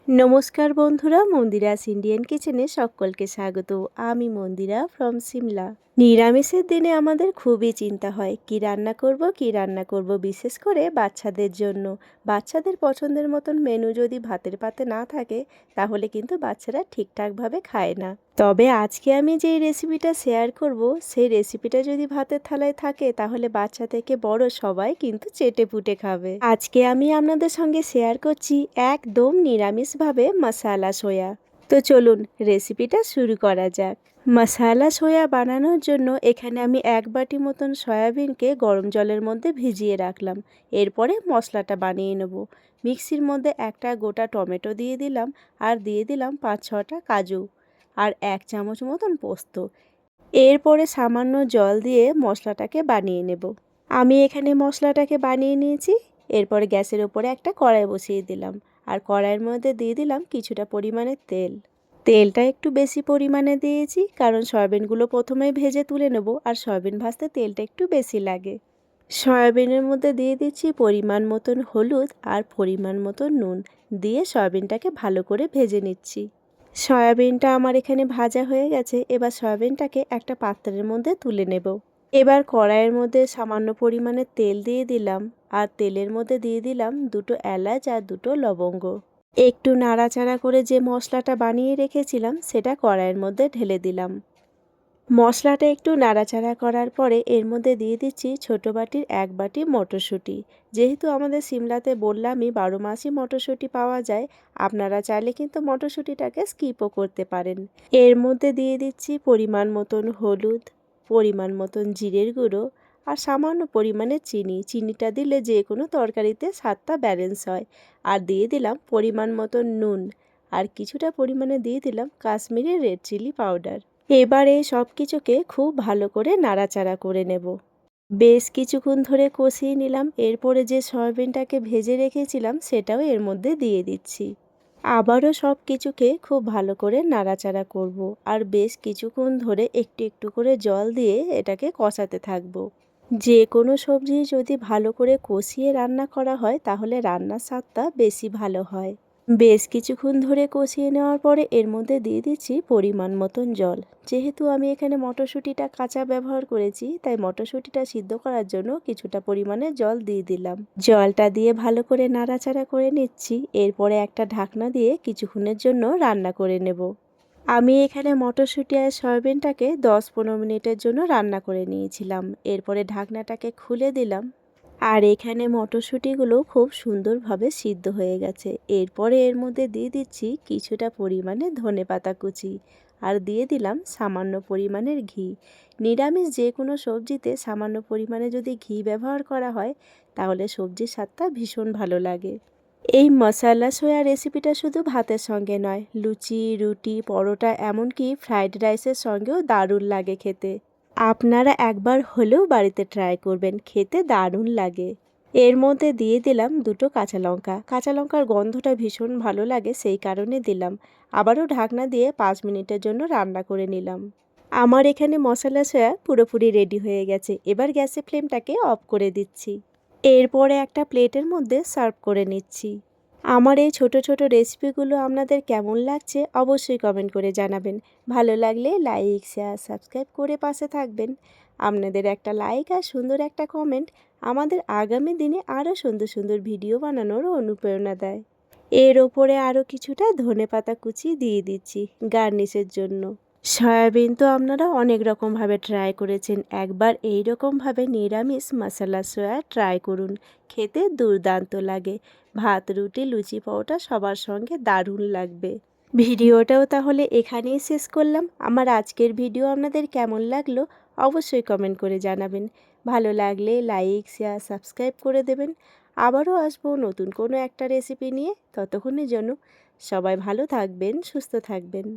নমস্কার বন্ধুরা, মন্দিরাস ইন্ডিয়ান কিচেনে সকলকে স্বাগত। আমি মন্দিরা ফ্রম সিমলা। নিরামিষের দিনে আমাদের খুবই চিন্তা হয় কি রান্না করব, বিশেষ করে বাচ্চাদের জন্য। বাচ্চাদের পছন্দের মতন মেনু যদি ভাতের পাতে না থাকে তাহলে কিন্তু বাচ্চারা ঠিকঠাকভাবে খায় না। তবে আজকে আমি যেই রেসিপিটা শেয়ার করব, সেই রেসিপিটা যদি ভাতের থালায় থাকে তাহলে বাচ্চা থেকে বড় সবাই কিন্তু চেটে পুটে খাবে। আজকে আমি আপনাদের সঙ্গে শেয়ার করছি একদম নিরামিষভাবে মশালা সোয়া। তো চলুন রেসিপিটা শুরু করা যাক। মশালা সোয়া বানানোর জন্য এখানে আমি 1 বাটি মতন সয়াবিনকে গরম জলের মধ্যে ভিজিয়ে রাখলাম। এরপরে মশলাটা বানিয়ে নেব। মিক্সির মধ্যে একটা গোটা টমেটো দিয়ে দিলাম, আর দিয়ে দিলাম 5-6টা কাজু, আর 1 চামচ মতন পোস্ত। এরপরে সামান্য জল দিয়ে মশলাটাকে বানিয়ে নেব। আমি এখানে মশলাটাকে বানিয়ে নিয়েছি। এরপরে গ্যাসের ওপরে একটা কড়াই বসিয়ে দিলাম, আর কড়াইয়ের মধ্যে দিয়ে দিলাম কিছুটা পরিমাণে তেল। তেলটা একটু বেশি পরিমাণে দিয়েছি কারণ সয়াবিনগুলো প্রথমেই ভেজে তুলে নেব, আর সয়াবিন ভাজতে তেলটা একটু বেশি লাগে। সয়াবিনের মধ্যে দিয়ে দিচ্ছি পরিমাণ মতন হলুদ আর পরিমাণ মতন নুন, দিয়ে সয়াবিনটাকে ভালো করে ভেজে নিচ্ছি। সয়াবিনটা আমার এখানে ভাজা হয়ে গেছে। এবার সয়াবিনটাকে একটা পাত্রের মধ্যে তুলে নেব। এবার কড়াইয়ের মধ্যে সামান্য পরিমাণে তেল দিয়ে দিলাম, আর তেলের মধ্যে দিয়ে দিলাম 2টো এলাচ আর 2টো লবঙ্গ। একটু নাড়াচাড়া করে যে মশলাটা বানিয়ে রেখেছিলাম সেটা কড়াইয়ের মধ্যে ঢেলে দিলাম। মশলাটা একটু নাড়াচাড়া করার পরে এর মধ্যে দিয়ে দিচ্ছি ছোটো বাটির 1 বাটি মটরশুঁটি। যেহেতু আমাদের সিমলাতে বললামই 12 মাসই মটরশুঁটি পাওয়া যায়, আপনারা চাইলে কিন্তু মটরশুঁটিটাকে স্কিপও করতে পারেন। এর মধ্যে দিয়ে দিচ্ছি পরিমাণ মতন হলুদ, পরিমাণ মতন জিরের গুঁড়ো, আর সামান্য পরিমাণে চিনি। চিনিটা দিলে যে কোনো তরকারিতে স্বাদটা ব্যালেন্স হয়। আর দিয়ে দিলাম পরিমাণ মতন নুন, আর কিছুটা পরিমাণে দিয়ে দিলাম কাশ্মীরি রেড চিলি পাউডার। এবারে সব কিছুকে খুব ভালো করে নাড়াচাড়া করে নেব। বেশ কিছুক্ষণ ধরে কষিয়ে নিলাম। এরপরে যে সয়াবিনটাকে ভেজে রেখেছিলাম সেটাও এর মধ্যে দিয়ে দিচ্ছি। আবারও সব কিছুকে খুব ভালো করে নাড়াচাড়া করব, আর বেশ কিছুক্ষণ ধরে একটু একটু করে জল দিয়ে এটাকে কষাতে থাকব। যে কোনো সবজি যদি ভালো করে কষিয়ে রান্না করা হয় তাহলে রান্নার স্বাদটা বেশি ভালো হয়। বেশ কিছুক্ষণ ধরে কষিয়ে নেওয়ার পরে এর মধ্যে দিয়ে দিচ্ছি পরিমাণ মতন জল। যেহেতু আমি এখানে মটরশুঁটিটা কাঁচা ব্যবহার করেছি, তাই মটরশুঁটিটা সিদ্ধ করার জন্য কিছুটা পরিমাণে জল দিয়ে দিলাম। জলটা দিয়ে ভালো করে নাড়াচাড়া করে নিচ্ছি। এরপরে একটা ঢাকনা দিয়ে কিছুক্ষণের জন্য রান্না করে নেব। আমি এখানে মটরশুঁটি আর সয়াবিনটাকে 10-15 মিনিটের জন্য রান্না করে নিয়েছিলাম। এরপরে ঢাকনাটাকে খুলে দিলাম, আর এখানে মটরশুঁটিগুলো খুব সুন্দরভাবে সিদ্ধ হয়ে গেছে। এরপরে এর মধ্যে দিয়ে দিচ্ছি কিছুটা পরিমাণে ধনেপাতা কুচি, আর দিয়ে দিলাম সামান্য পরিমাণের ঘি। নিরামিষ যে কোনো সবজিতে সামান্য পরিমাণে যদি ঘি ব্যবহার করা হয় তাহলে সবজির স্বাদটা ভীষণ ভালো লাগে। এই মশালা সোয়া রেসিপিটা শুধু ভাতের সঙ্গে নয়, লুচি, রুটি, পরোটা, এমনকি ফ্রাইড রাইসের সঙ্গেও দারুণ লাগে খেতে। আপনারা একবার হলেও বাড়িতে ট্রাই করবেন, খেতে দারুণ লাগে। এর মধ্যে দিয়ে দিলাম 2টো কাঁচা লঙ্কা। কাঁচা লঙ্কার গন্ধটা ভীষণ ভালো লাগে, সেই কারণে দিলাম। আবারও ঢাকনা দিয়ে 5 মিনিটের জন্য রান্না করে নিলাম। আমার এখানে মশালা সোয়া পুরোপুরি রেডি হয়ে গেছে। এবার গ্যাসের ফ্লেমটাকে অফ করে দিচ্ছি। এরপরে একটা প্লেটের মধ্যে সার্ভ করে নিচ্ছি। আমার এই ছোট ছোট রেসিপিগুলো আপনাদের কেমন লাগছে অবশ্যই কমেন্ট করে জানাবেন। ভালো লাগলে লাইক, শেয়ার, সাবস্ক্রাইব করে পাশে থাকবেন। আপনাদের একটা লাইক আর সুন্দর একটা কমেন্ট আমাদের আগামী দিনে আরও সুন্দর সুন্দর ভিডিও বানানোর অনুপ্রেরণা দেয়। এর ওপরে আরও কিছুটা ধনেপাতা কুচি দিয়ে দিচ্ছি গার্নিশের জন্য। সয়াবিন তো আপনারা অনেক রকমভাবে ট্রাই করেছেন, একবার এই রকমভাবে নিরামিষ মশালা সোয়া ট্রাই করুন, খেতে দুর্দান্ত লাগে। ভাত, রুটি, লুচি, পরোটা সবার সঙ্গে দারুণ লাগবে। ভিডিওটাও তাহলে এখানেই শেষ করলাম। আমার আজকের ভিডিও আপনাদের কেমন লাগলো অবশ্যই কমেন্ট করে জানাবেন। ভালো লাগলে লাইক, শেয়ার, সাবস্ক্রাইব করে দেবেন। আবারও আসবো নতুন কোনো একটা রেসিপি নিয়ে। ততক্ষণের জন্য সবাই ভালো থাকবেন, সুস্থ থাকবেন।